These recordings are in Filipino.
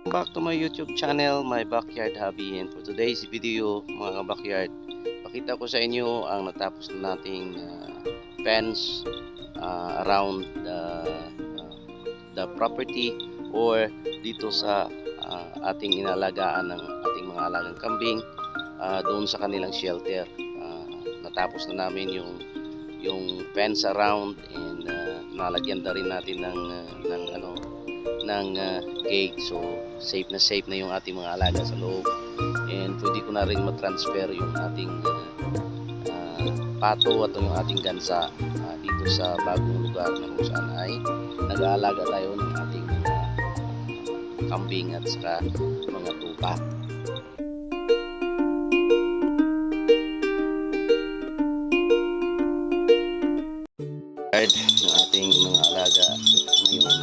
Back to my YouTube channel, My Backyard Hobby, and for today's video mga backyard, pakita ko sa inyo ang natapos na nating fence around the property or dito sa ating inalagaan ng ating mga alagang kambing doon sa kanilang shelter. Natapos na namin yung fence around, and nalagyan na rin natin ng gate, so safe na yung ating mga alaga sa loob, and pwede ko na rin matransfer yung ating pato at yung ating gansa dito sa bagong lugar na kung saan ay nag-aalaga tayo ng ating kambing at saka mga tupa. Ng ating mga alaga ngayon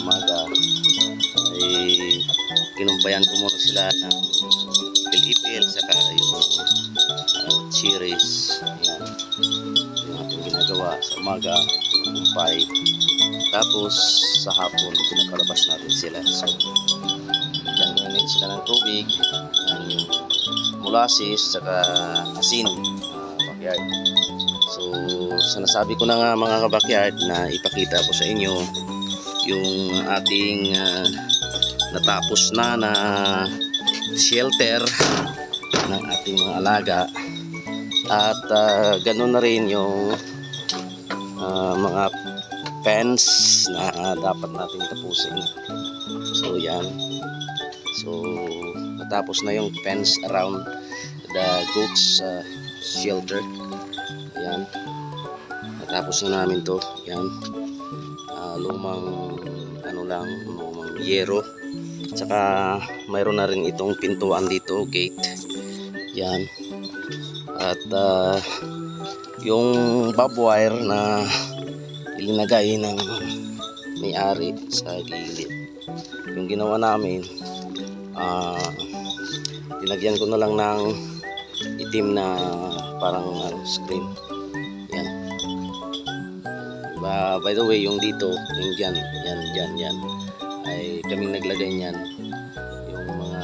umaga ay kinumpayan ko muna sila ng pilipil saka yung series. Ayan, yung ating ginagawa sa umaga, kumpay, tapos sa hapon pinakalabas natin sila. So ganyan sila ng tubig, yung molasses saka asin, backyard. So sinasabi ko na nga mga kabakyard na ipakita ko sa inyo yung ating natapos na shelter ng ating mga alaga, at ganun na rin yung mga fence na dapat natin tapusin. So yan, so natapos na yung fence around the goats shelter. Yan, natapos na namin to. Yan, lumang lumang yero, saka mayroon na rin itong pintuan dito, gate. Yan, at yung barbed wire na ilinagay ng may-ari sa gilid, yung ginawa namin, dinagyan ko na lang ng itim na parang screen. Yan, by the way, yung dito, yung yan ay kaming naglagay niyan. Yung mga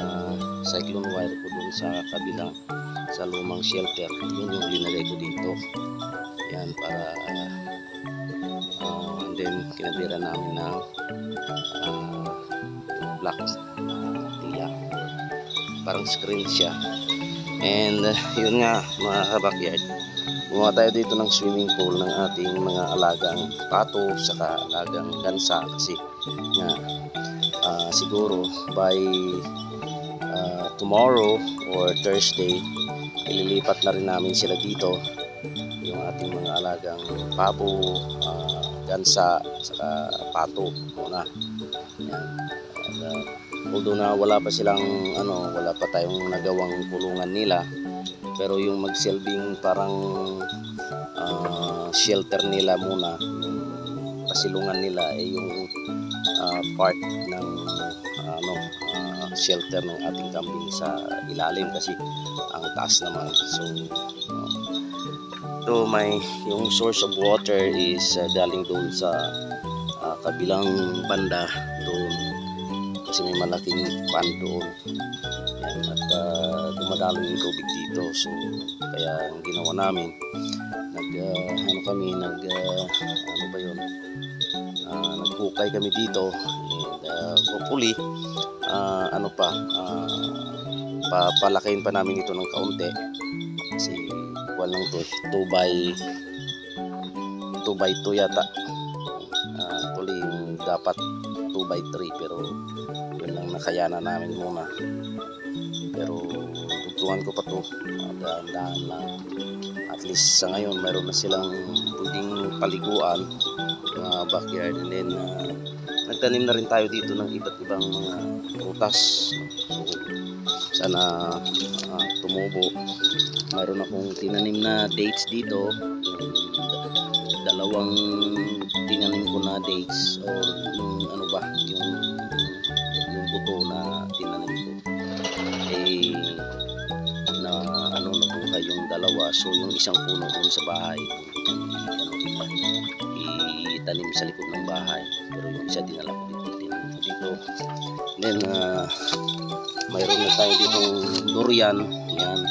cyclone wire ko dun sa kabila sa lumang shelter, yun yung linagay ko dito. Yan, para and then kinabira namin ng black tiya, parang screen siya. And yun nga mga kabakyard, gumawa tayo dito ng swimming pool ng ating mga alagang pato saka alagang gansa, kasi nga siguro by tomorrow or Thursday ililipat na rin namin sila dito, yung ating mga alagang pabo, gansa saka pato muna. Yan. Although na wala pa silang wala pa tayong nagawang kulungan nila, pero yung magsilbing parang shelter nila muna, yung pasilungan nila ay yung part ng shelter ng ating kambing sa ilalim, kasi ang taas naman. So yung source of water is galing doon sa kabilang banda doon, kasi may malaking pond doon. Yan, at dumadalo yung tubig dito. So kaya ang ginawa namin, naghukay kami dito, and hopefully papalakihin pa namin ito ng kaunti, kasi walang 2 by 2 yata. Actually yung dapat 2 by 3, pero yun lang nakayanan namin muna. Pero tugtuhan ko pa to, dahan-dahan lang. At least sa ngayon mayroon na silang pwedeng paliguan mga backyard. And then nagtanim na rin tayo dito ng iba't ibang mga prutas. So sana tumubo. Mayroon akong tinanim na dates dito, yung dalawang tinanim ko na dates, or yung yung buto na tinanim ko nabuhay yung dalawa. So yung isang puno doon sa bahay, itanim sa likod ng bahay, pero yung isa dinala ko dito dito. Then mayroon na tayo ditong durian. Yan.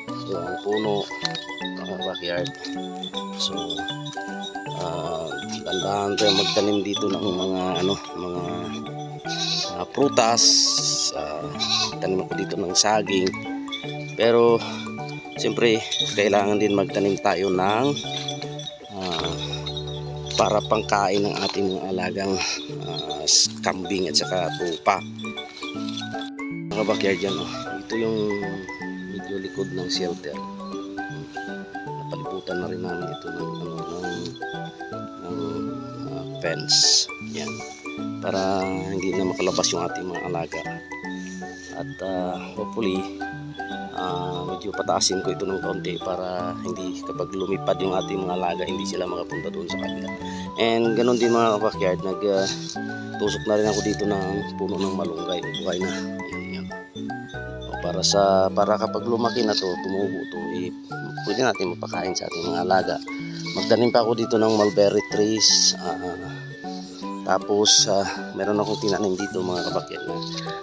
Ito ang puno ng backyard. So dandahan tayo magtanim dito ng mga prutas. Tanim ako dito ng saging. Pero siyempre kailangan din magtanim tayo ng para pangkain ng ating mga alagang kambing at saka tupa. Mga backyard yan, oh. Ito yung medyo likod ng shelter. Napalibutan na rin namin ito ng fence. Yan. Para hindi na makalabas yung ating mga alaga. At hopefully medyo pataasin ko ito ng kaunti para hindi kapag lumipad yung ating mga alaga hindi sila makapunta doon sa kanila. And ganun din mga backyard, tusok na rin ako dito ng puno ng malunggay. Buhay na. Yan. Para kapag lumaki na to, tumubo to, pwede natin mapakain sa ating mga alaga. Magtanim pa ako dito ng mulberry trees. Tapos meron akong tinanim dito mga kabakyan na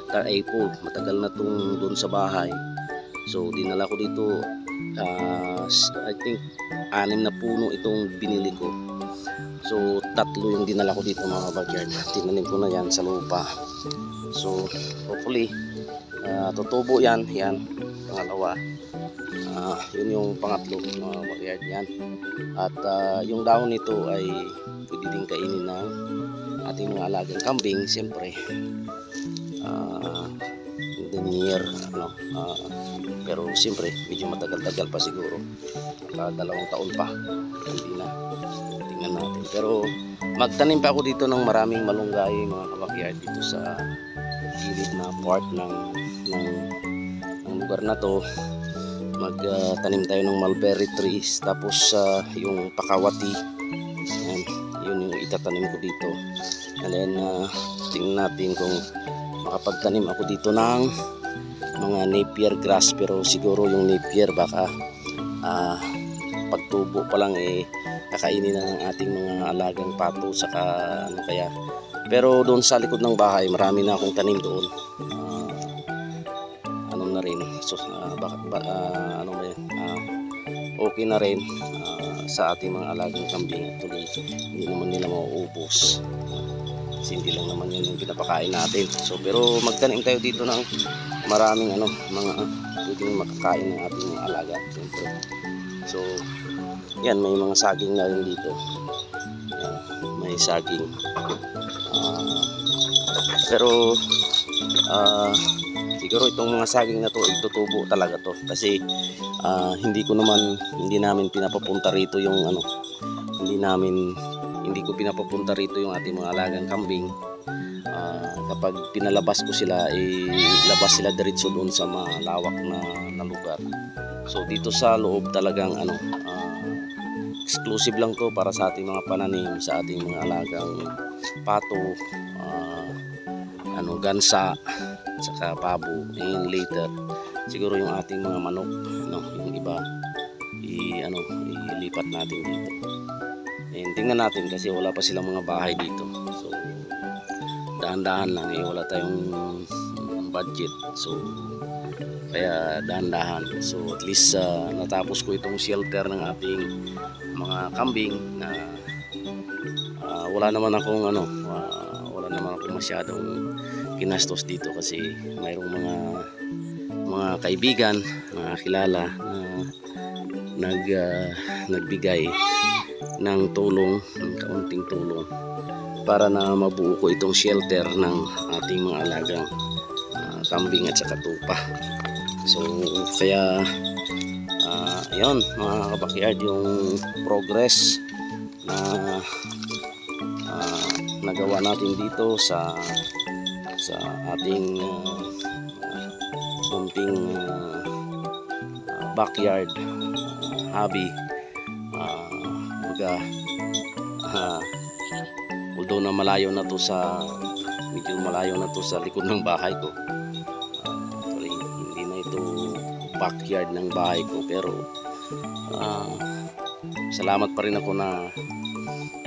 star apple. Matagal na itong doon sa bahay. So dinala ko dito, I think 6 na puno itong binili ko. So 3 yung dinala ko dito mga kabakyan. Tinanim ko na yan sa lupa. So hopefully tutubo yan. Pangalawa. Yun yung pangatlo mga kabakyan yan. At yung dahon nito ay pwede din kainin ng ating mga alagang kambing. Siyempre denier pero siyempre medyo matagal-tagal pa siguro, 2 taon pa, hindi na, tingnan natin. Pero magtanim pa ako dito ng maraming malunggay mga kabakyard dito sa gilid na part ng lugar na to. Magtanim tayo ng mulberry trees, tapos yung pakawati, yun yung itatanim ko dito. And then tingnan natin kung makapagtanim ako dito ng mga napier grass, pero siguro yung napier baka pagtubo pa lang kakainin na ng ating mga alagang pato saka kaya. Pero doon sa likod ng bahay marami na akong tanim doon. Na rin, so okay na rin sa ating mga alagang kambing. Actually hindi naman nila mauubos kasi hindi lang naman yun yung pinapakain natin. So pero magtanim tayo dito ng maraming mga pwedeng makakain ng ating mga alaga siyempre. So yan, may mga saging na rin dito. Yan, may saging pero siguro itong mga saging na to itutubo talaga to kasi hindi namin pinapapunta rito yung hindi ko pinapapunta rito yung ating mga alagang kambing. Kapag pinalabas ko sila, labas sila diretso doon sa malawak na lugar. So dito sa loob talagang exclusive lang to para sa ating mga pananim, sa ating mga alagang pato, gansa, saka pabo. And later siguro yung ating mga manok, yung iba ilipat natin dito. And tingnan natin kasi wala pa silang mga bahay dito. So dahan-dahan lang, wala tayong budget. So kaya dahan-dahan. So at least natapos ko itong shelter ng ating mga kambing na wala naman akong masyadong kinastos dito kasi mayroong mga kaibigan, mga kilala na nagbigay ng tulong, ng kaunting tulong para na mabuo ko itong shelter ng ating mga alagang kambing at saka tupa. So kaya ayun mga kabakyard, yung progress na nagawa natin dito sa ating munting backyard hobby. Although na medyo malayo na to sa likod ng bahay ko, actually hindi na ito backyard ng bahay ko, pero salamat pa rin ako na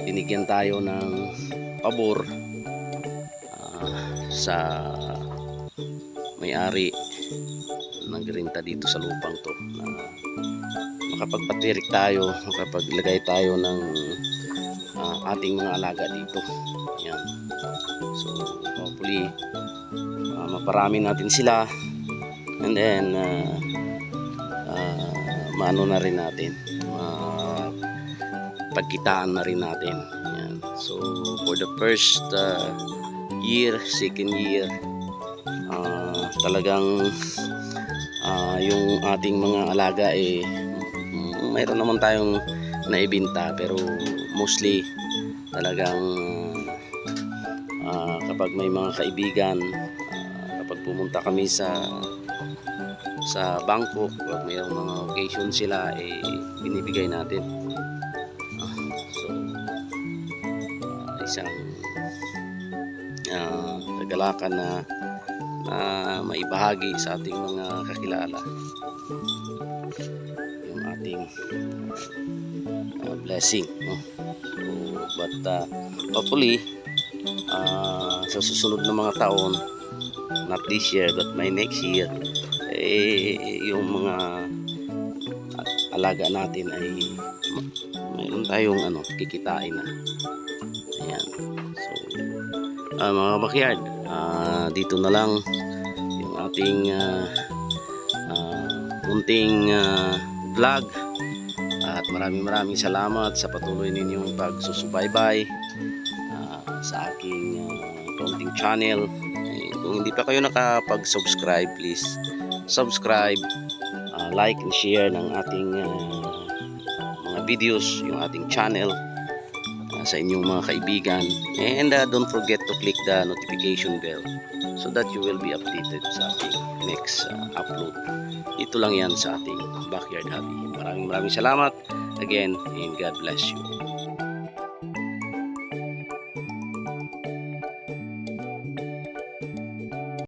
binigyan tayo ng pabor sa may-ari ng renta dito sa lupang to na makapagpatirik tayo, makapaglagay tayo ng ating mga alaga dito. Ayan. So hopefully maparami natin sila, and then maano na rin natin, pagkitaan na rin natin. Ayan. So for the first year, second year, talagang yung ating mga alaga mayroon naman tayong naibenta, pero mostly talagang kapag may mga kaibigan, kapag pumunta kami sa bangko, kapag mayroong mga occasion sila, binibigay natin. So isang kagalakan na maibahagi sa ating mga kakilala yung ating blessing, no? So, but hopefully sa susunod na mga taon, not this year but my next year, yung mga alaga natin ay mayroon tayong kikitain na. Ayan. So mga backyard, dito na lang yung ating munting vlog, at maraming salamat sa patuloy ninyong pagsusubaybay sa aking konting channel. Kung hindi pa kayo nakapag-subscribe, please subscribe, like and share ng ating mga videos, yung ating channel sa inyong mga kaibigan, and don't forget to click the notification bell so that you will be updated sa ating next upload. Ito lang yan sa ating backyard hobby. Maraming salamat again, and God bless you.